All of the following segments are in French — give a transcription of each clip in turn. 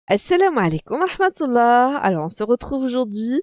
Assalamu alaikum wa rahmatullah. Alors, on se retrouve aujourd'hui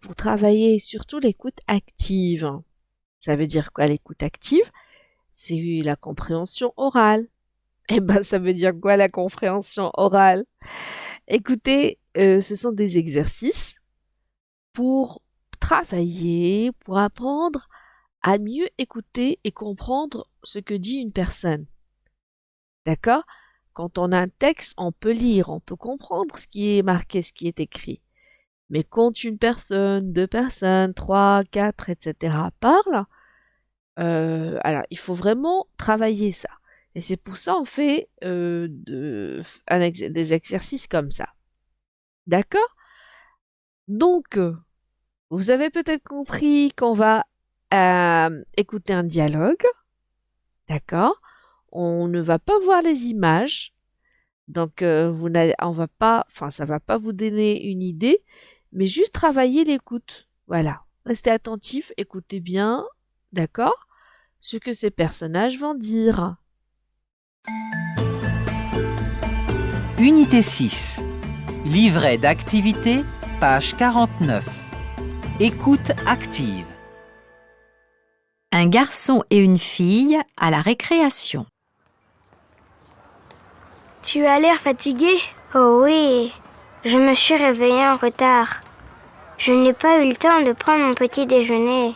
pour travailler surtout l'écoute active. Ça veut dire quoi l'écoute active? C'est la compréhension orale. Eh ben, ça veut dire quoi la compréhension orale? Écoutez, ce sont des exercices pour travailler, pour apprendre à mieux écouter et comprendre ce que dit une personne. D'accord? Quand on a un texte, on peut lire, on peut comprendre ce qui est marqué, ce qui est écrit. Mais quand une personne, deux personnes, trois, quatre, etc. parlent, alors il faut vraiment travailler ça. Et c'est pour ça on fait des exercices comme ça. D'accord? Donc, vous avez peut-être compris qu'on va écouter un dialogue. D'accord? On ne va pas voir les images. Donc, on va pas, enfin, ça va pas vous donner une idée, mais juste travailler l'écoute. Voilà. Restez attentif, écoutez bien, d'accord, ce que ces personnages vont dire. Unité 6. Livret d'activité, page 49. Écoute active. Un garçon et une fille à la récréation. Tu as l'air fatigué? Oh oui, je me suis réveillée en retard. Je n'ai pas eu le temps de prendre mon petit déjeuner.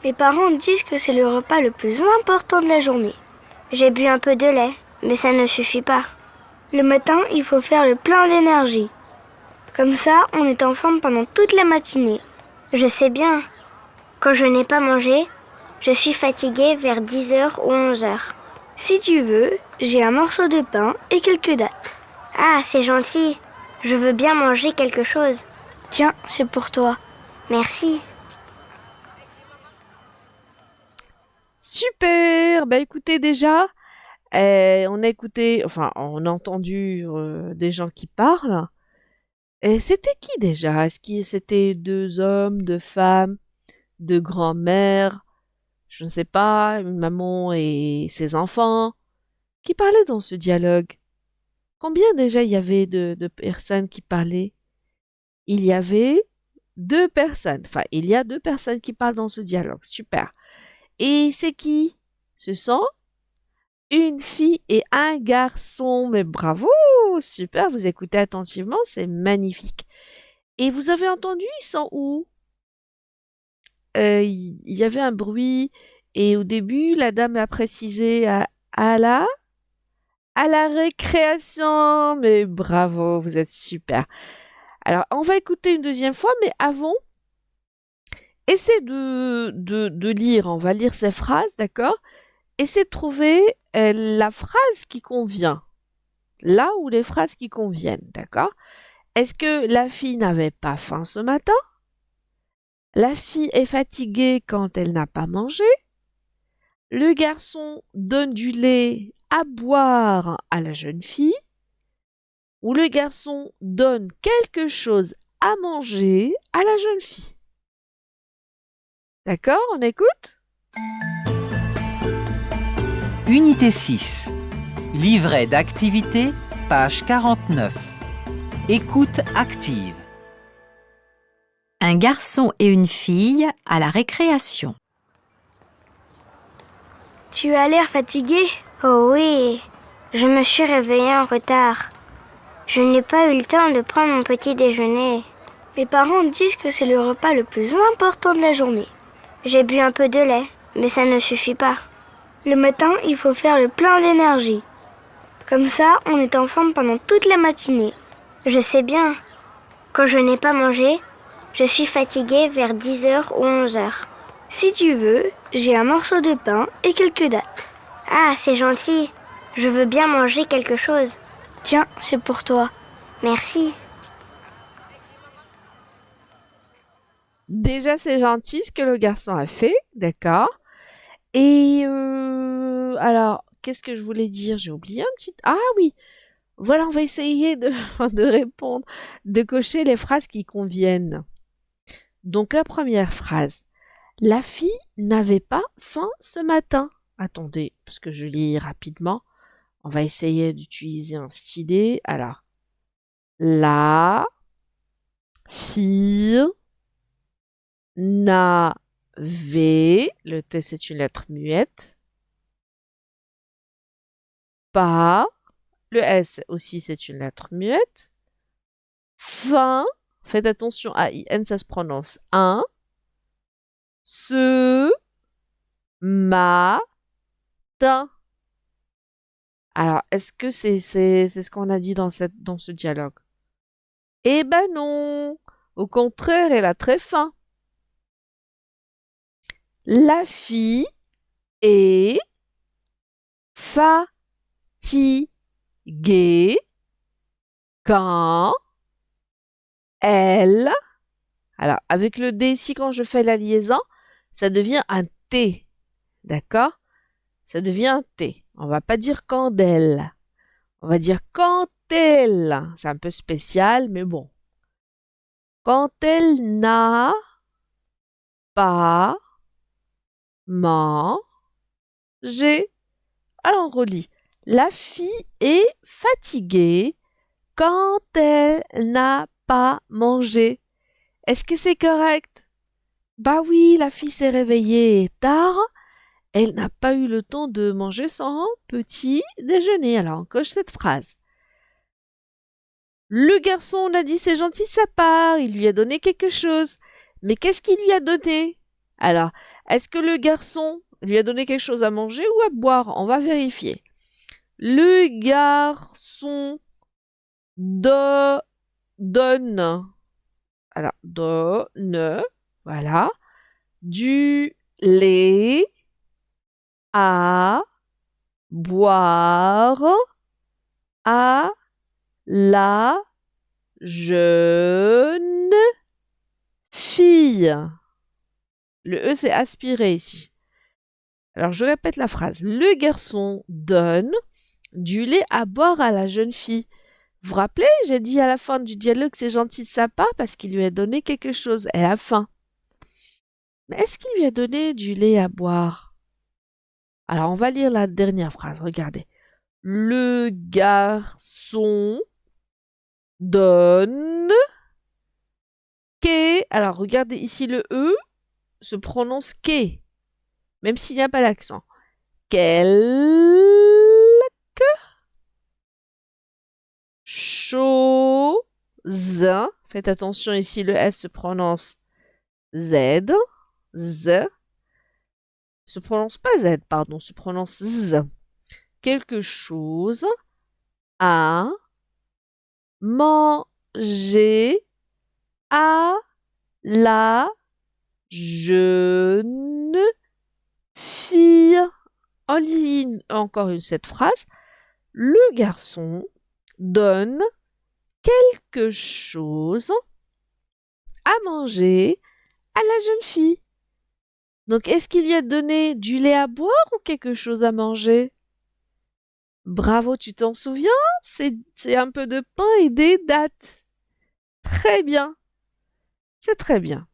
Mes parents disent que c'est le repas le plus important de la journée. J'ai bu un peu de lait, mais ça ne suffit pas. Le matin, il faut faire le plein d'énergie. Comme ça, on est en forme pendant toute la matinée. Je sais bien. Quand je n'ai pas mangé, je suis fatiguée vers 10 heures ou 11 heures. Si tu veux, j'ai un morceau de pain et quelques dattes. Ah, c'est gentil. Je veux bien manger quelque chose. Tiens, c'est pour toi. Merci. Super! Bah écoutez déjà, on a écouté, enfin on a entendu des gens qui parlent. Et c'était qui déjà? Est-ce que c'était deux hommes, deux femmes, deux grands-mères, je ne sais pas, une maman et ses enfants? Qui parlaient dans ce dialogue? Combien déjà il y avait de personnes qui parlaient? Il y avait deux personnes. Enfin, il y a deux personnes qui parlent dans ce dialogue. Super. Et c'est qui? Ce sont une fille et un garçon. Mais bravo! Super, vous écoutez attentivement, c'est magnifique. Et vous avez entendu, ils sont où? Il y avait un bruit et au début, la dame l'a précisé à la récréation. Mais bravo, vous êtes super. Alors, on va écouter une deuxième fois, mais avant, essayez de lire. On va lire ces phrases, d'accord? Essayez de trouver la phrase qui convient. Là où les phrases qui conviennent, d'accord? Est-ce que la fille n'avait pas faim ce matin? La fille est fatiguée quand elle n'a pas mangé? Le garçon donne du lait à boire à la jeune fille? Ou le garçon donne quelque chose à manger à la jeune fille? D'accord, on écoute? Unité 6. Livret d'activité, page 49. Écoute active. Un garçon et une fille à la récréation. Tu as l'air fatigué? Oh oui, je me suis réveillée en retard. Je n'ai pas eu le temps de prendre mon petit déjeuner. Mes parents disent que c'est le repas le plus important de la journée. J'ai bu un peu de lait, mais ça ne suffit pas. Le matin, il faut faire le plein d'énergie. Comme ça, on est en forme pendant toute la matinée. Je sais bien. Quand je n'ai pas mangé, je suis fatiguée vers 10 heures ou 11 heures. Si tu veux, j'ai un morceau de pain et quelques dattes. Ah, c'est gentil. Je veux bien manger quelque chose. Tiens, c'est pour toi. Merci. Déjà, c'est gentil ce que le garçon a fait, d'accord? Et alors, qu'est-ce que je voulais dire? J'ai oublié un petit... Ah oui, voilà, on va essayer de, de répondre, de cocher les phrases qui conviennent. Donc, la première phrase. La fille n'avait pas faim ce matin. Attendez, parce que je lis rapidement. On va essayer d'utiliser un stylet. Alors, La fille n'avait, le T c'est une lettre muette, pas, le S aussi c'est une lettre muette, fin, faites attention, A-I-N ça se prononce, un, ce, matin. Alors, est-ce que c'est ce qu'on a dit dans ce dialogue? Eh ben non! Au contraire, elle a très faim. La fille est fatiguée quand elle... Alors, avec le D ici, quand je fais la liaison, ça devient un T. D'accord? Ça devient un T. On va pas dire quand elle. On va dire quand elle. C'est un peu spécial, mais bon. Quand elle n'a pas mangé. Alors on relit. La fille est fatiguée quand elle n'a pas mangé. Est-ce que c'est correct? Bah oui, la fille s'est réveillée tard. Elle n'a pas eu le temps de manger son petit déjeuner. Alors on coche cette phrase. Le garçon, on a dit c'est gentil de sa part, il lui a donné quelque chose. Mais qu'est-ce qu'il lui a donné? Alors, est-ce que le garçon lui a donné quelque chose à manger ou à boire? On va vérifier. Le garçon donne, alors donne, voilà, du lait à boire à la jeune fille. Le E, c'est aspiré ici. Alors, je répète la phrase. Le garçon donne du lait à boire à la jeune fille. Vous vous rappelez, j'ai dit à la fin du dialogue, c'est gentil de sa part parce qu'il lui a donné quelque chose. Elle a faim. Mais est-ce qu'il lui a donné du lait à boire? Alors, on va lire la dernière phrase. Regardez. Le garçon donne alors regardez ici le E se prononce quai, même s'il n'y a pas l'accent. Quelque chose. Faites attention ici le S se prononce Z. Z. Se prononce pas Z, pardon, se prononce Z. Quelque chose à manger à la jeune fille. En ligne, encore cette phrase. Le garçon donne quelque chose à manger à la jeune fille. Donc, est-ce qu'il lui a donné du lait à boire ou quelque chose à manger? Bravo, tu t'en souviens? C'est un peu de pain et des dattes. Très bien. C'est très bien.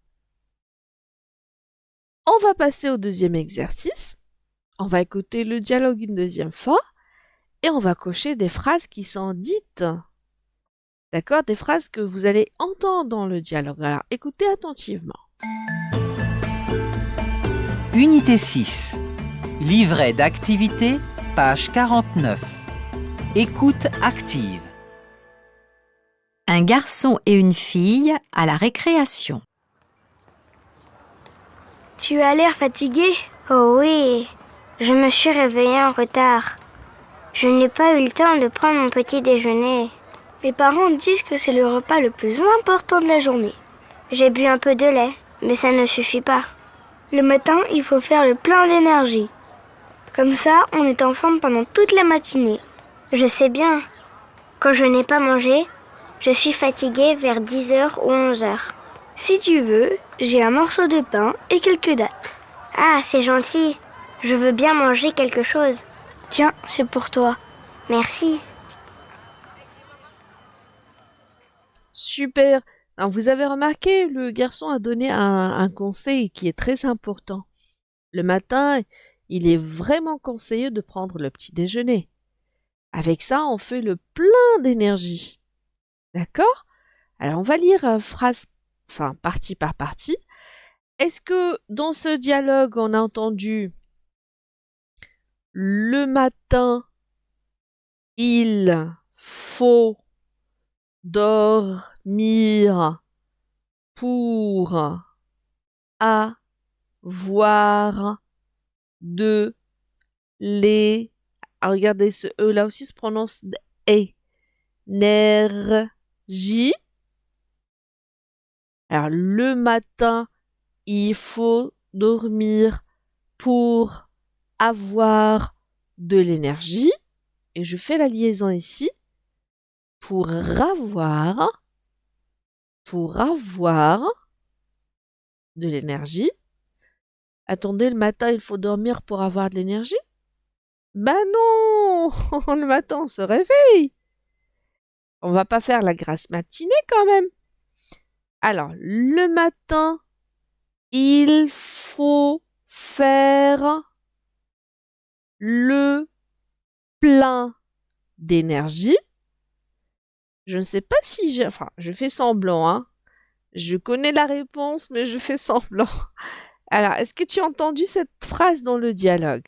On va passer au deuxième exercice. On va écouter le dialogue une deuxième fois et on va cocher des phrases qui sont dites. D'accord? Des phrases que vous allez entendre dans le dialogue. Alors, écoutez attentivement. Unité 6. Livret d'activité, page 49. Écoute active. Un garçon et une fille à la récréation. Tu as l'air fatigué? Oh oui, je me suis réveillée en retard. Je n'ai pas eu le temps de prendre mon petit déjeuner. Mes parents disent que c'est le repas le plus important de la journée. J'ai bu un peu de lait, mais ça ne suffit pas. Le matin, il faut faire le plein d'énergie. Comme ça, on est en forme pendant toute la matinée. Je sais bien. Quand je n'ai pas mangé, je suis fatiguée vers 10h ou 11h. Si tu veux, j'ai un morceau de pain et quelques dattes. Ah, c'est gentil. Je veux bien manger quelque chose. Tiens, c'est pour toi. Merci. Super. Alors, vous avez remarqué, le garçon a donné un conseil qui est très important. Le matin, il est vraiment conseillé de prendre le petit déjeuner. Avec ça, on fait le plein d'énergie. D'accord? Alors, on va lire partie par partie. Est-ce que dans ce dialogue, on a entendu le matin, il faut dormir pour avoir de l'énergie. Regardez, ce E là aussi se prononce énergie. Alors, le matin, il faut dormir pour avoir de l'énergie. Et je fais la liaison ici. Pour avoir de l'énergie. Attendez, le matin, il faut dormir pour avoir de l'énergie? Ben non! Le matin, on se réveille. On va pas faire la grasse matinée quand même. Alors, le matin, il faut faire le plein d'énergie. Je ne sais pas si j'ai... Enfin, je fais semblant, hein. Je connais la réponse, mais je fais semblant. Alors, est-ce que tu as entendu cette phrase dans le dialogue?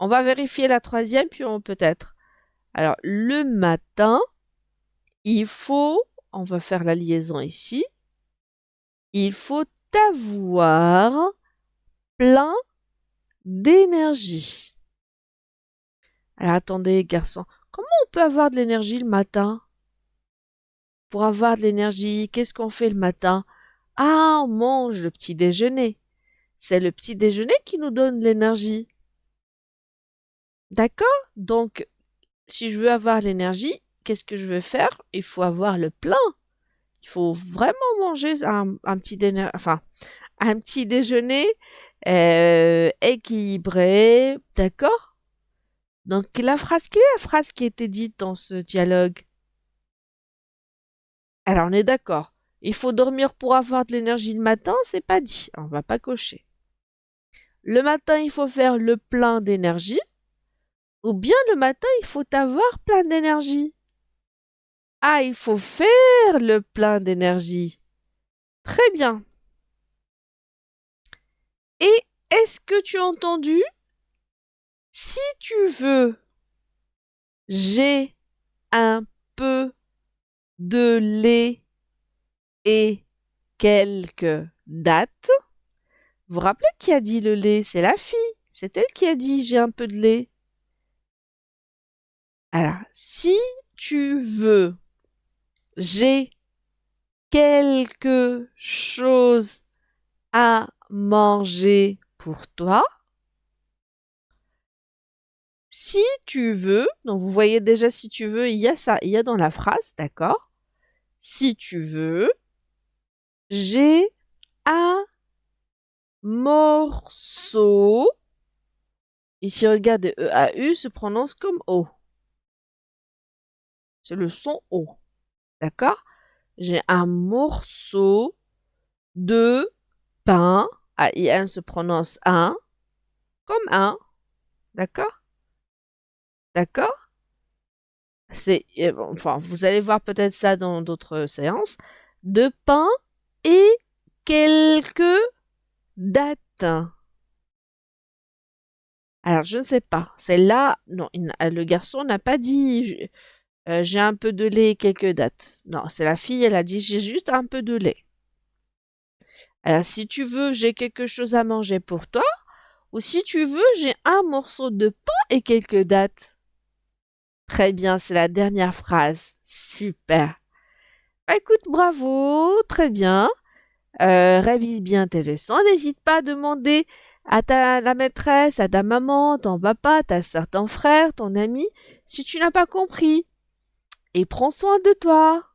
On va vérifier la troisième, puis peut-être. Alors, le matin, il faut... On va faire la liaison ici. Il faut avoir plein d'énergie. Alors, attendez, garçon. Comment on peut avoir de l'énergie le matin? Pour avoir de l'énergie, qu'est-ce qu'on fait le matin? Ah, on mange le petit déjeuner. C'est le petit déjeuner qui nous donne l'énergie. D'accord? Donc, si je veux avoir l'énergie, qu'est-ce que je veux faire? Il faut avoir le plein. Il faut vraiment manger un petit déjeuner équilibré. D'accord? Donc, quelle est la phrase qui a été dite dans ce dialogue? Alors, on est d'accord. Il faut dormir pour avoir de l'énergie le matin, c'est pas dit. On va pas cocher. Le matin, il faut faire le plein d'énergie. Ou bien le matin, il faut avoir plein d'énergie. Ah, il faut faire le plein d'énergie. Très bien. Et est-ce que tu as entendu? Si tu veux, j'ai un peu de lait et quelques dattes. Vous vous rappelez qui a dit le lait? C'est la fille. C'est elle qui a dit j'ai un peu de lait. Alors, si tu veux, j'ai quelque chose à manger pour toi. Si tu veux, donc vous voyez déjà si tu veux, il y a ça, il y a dans la phrase, d'accord? Si tu veux, j'ai un morceau. Ici, regarde, E-A-U se prononce comme O. C'est le son O. D'accord? J'ai un morceau de pain. A-I-N se prononce un. Comme un. D'accord? D'accord? Enfin, vous allez voir peut-être ça dans d'autres séances. De pain et quelques dattes. Alors, je ne sais pas. C'est là. Non, le garçon n'a pas dit j'ai un peu de lait et quelques dattes. Non, c'est la fille, elle a dit j'ai juste un peu de lait. Alors, si tu veux, j'ai quelque chose à manger pour toi. Ou si tu veux, j'ai un morceau de pain et quelques dattes. Très bien, c'est la dernière phrase. Super. Bah, écoute, bravo, très bien. Révise bien tes leçons. N'hésite pas à demander à la maîtresse, à ta maman, ton papa, ta soeur, ton frère, ton ami, si tu n'as pas compris. Et prends soin de toi.